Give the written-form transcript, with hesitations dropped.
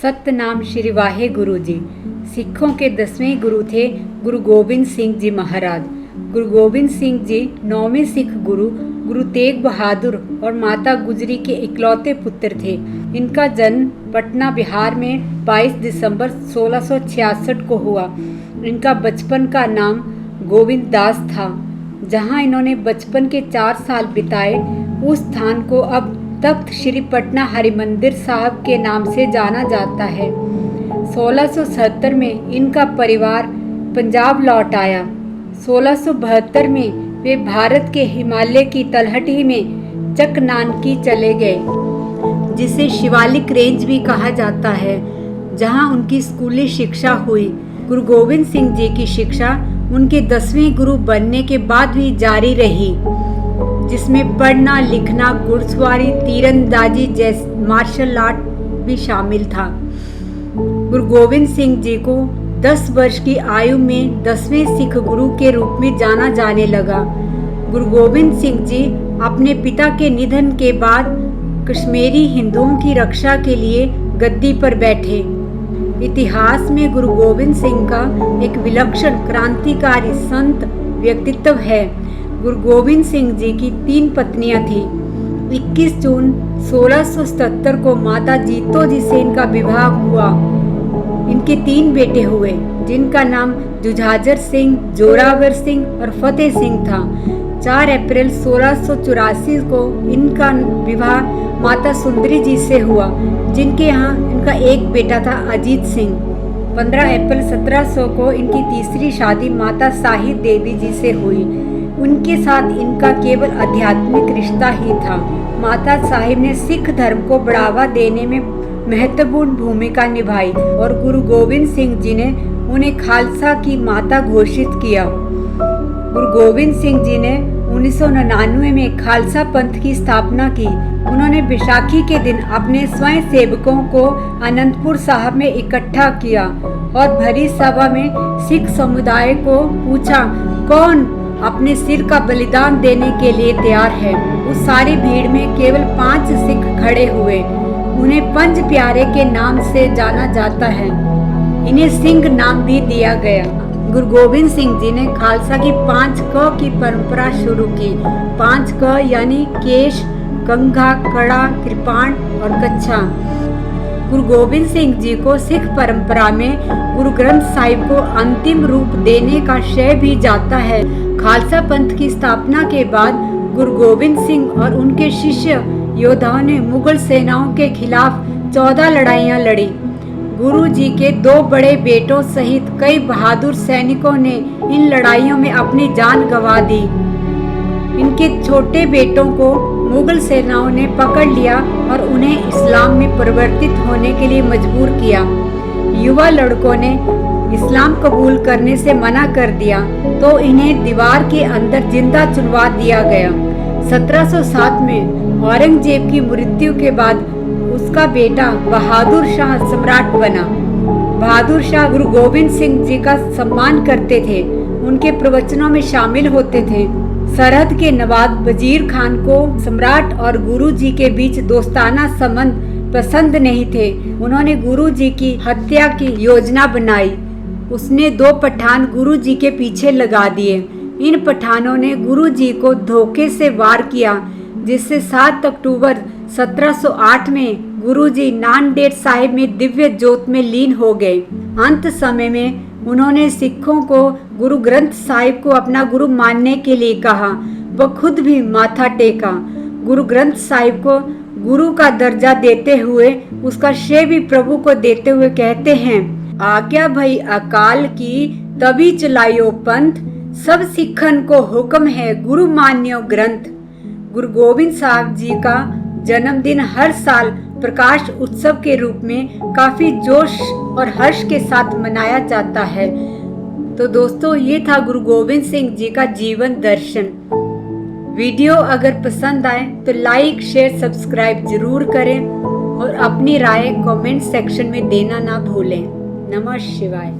सतनाम श्री वाहे गुरु जी। सिखों के 10वें गुरु थे गुरु गोबिंद सिंह जी महाराज। गुरु गोबिंद सिंह जी 9वें सिख गुरु गुरु तेग बहादुर और माता गुजरी के इकलौते पुत्र थे। इनका जन्म पटना बिहार में 22 दिसंबर 1666 को हुआ। इनका बचपन का नाम गोविंद दास था। जहां इन्होंने बचपन के 4 साल बिताए, उस स्थान को अब तख्त श्री पटना हरिमंदिर साहब के नाम से जाना जाता है। 1670 में इनका परिवार पंजाब लौट आया। 1672 में वे भारत के हिमालय की तलहटी में चकनानकी चले गए, जिसे शिवालिक रेंज भी कहा जाता है, जहां उनकी स्कूली शिक्षा हुई। गुरु गोविंद सिंह जी की शिक्षा उनके 10वें गुरु बनने के बाद भी जारी रही, जिसमें पढ़ना लिखना, घुड़सवारी, तीरंदाजी जैसे मार्शल आर्ट भी शामिल था। गुरु गोविंद सिंह जी को 10 वर्ष की आयु में 10वें सिख गुरु के रूप में जाना जाने लगा। गुरु गोविंद सिंह जी अपने पिता के निधन के बाद कश्मीरी हिंदुओं की रक्षा के लिए गद्दी पर बैठे। इतिहास में गुरु गोविंद सिंह का एक विलक्षण क्रांतिकारी संत व्यक्तित्व है। गुरु गोविंद सिंह जी की 3 पत्नियां थीं। 21 जून 1677 को माता जीतो जी से इनका विवाह हुआ। इनके 3 बेटे हुए, जिनका नाम जुझाजर सिंह, जोरावर सिंह और फतेह सिंह था। 4 अप्रैल 1684 को इनका विवाह माता सुंदरी जी से हुआ, जिनके यहाँ इनका एक बेटा था अजीत सिंह। 15 अप्रैल 1700 को इनकी तीसरी शादी माता साहिब देवी जी से हुई। उनके साथ इनका केवल आध्यात्मिक रिश्ता ही था। माता साहिब ने सिख धर्म को बढ़ावा देने में महत्वपूर्ण भूमिका निभाई और गुरु गोविंद सिंह जी ने उन्हें खालसा की माता घोषित किया। गुरु गोविंद सिंह जी ने 1999 में खालसा पंथ की स्थापना की। उन्होंने बैसाखी के दिन अपने स्वयं सेवकों को अनंतपुर साहब में इकट्ठा किया और भरी सभा में सिख समुदाय को पूछा, कौन अपने सिर का बलिदान देने के लिए तैयार है। उस सारी भीड़ में केवल 5 सिख खड़े हुए। उन्हें पंज प्यारे के नाम से जाना जाता है। इन्हें सिंह नाम भी दिया गया। गुरु गोविंद सिंह जी ने खालसा की 5 क की परंपरा शुरू की। 5 क यानी केश, कंघा, कड़ा, कृपाण और कच्छा। गुरु गोविंद सिंह जी को सिख परंपरा में गुरु ग्रंथ साहिब को अंतिम रूप देने का श्रेय भी जाता है। खालसा पंथ की स्थापना के बाद गुरु गोविंद सिंह और उनके शिष्य योद्धाओं ने मुगल सेनाओं के खिलाफ 14 लड़ाइयां लड़ी। गुरु जी के 2 बड़े बेटों सहित कई बहादुर सैनिकों ने इन लड़ाइयों में अपनी जान गंवा दी। इनके छोटे बेटों को मुगल सेनाओं ने पकड़ लिया और उन्हें इस्लाम में परिवर्तित होने के लिए मजबूर किया। युवा लड़कों ने इस्लाम कबूल करने से मना कर दिया तो इन्हें दीवार के अंदर जिंदा चुनवा दिया गया। 1707 में औरंगजेब की मृत्यु के बाद उसका बेटा बहादुर शाह सम्राट बना। बहादुर शाह गुरु गोविंद सिंह जी का सम्मान करते थे, उनके प्रवचनों में शामिल होते थे। सरहद के नवाब वजीर खान को सम्राट और गुरु जी के बीच दोस्ताना संबंध पसंद नहीं थे। उन्होंने गुरु जी की हत्या की योजना बनाई। उसने 2 पठान गुरु जी के पीछे लगा दिए। इन पठानों ने गुरु जी को धोखे से वार किया, जिससे 7 अक्टूबर 1708 में गुरु जी नांदेड़ साहिब में दिव्य ज्योत में लीन हो गए। अंत समय में उन्होंने सिखों को गुरु ग्रंथ साहिब को अपना गुरु मानने के लिए कहा। वह खुद भी माथा टेका। गुरु ग्रंथ साहिब को गुरु का दर्जा देते हुए उसका श्रेय भी प्रभु को देते हुए कहते हैं, आज्ञा भई अकाल की तभी चलायो पंथ, सब सिखन को हुक्म है गुरु मान्यो ग्रंथ। गुरु गोविंद साहब जी का जन्मदिन हर साल प्रकाश उत्सव के रूप में काफी जोश और हर्ष के साथ मनाया जाता है। तो दोस्तों, ये था गुरु गोविंद सिंह जी का जीवन दर्शन। वीडियो अगर पसंद आए तो लाइक, शेयर, सब्सक्राइब जरूर करें और अपनी राय कमेंट सेक्शन में देना ना भूलें। नमः शिवाय।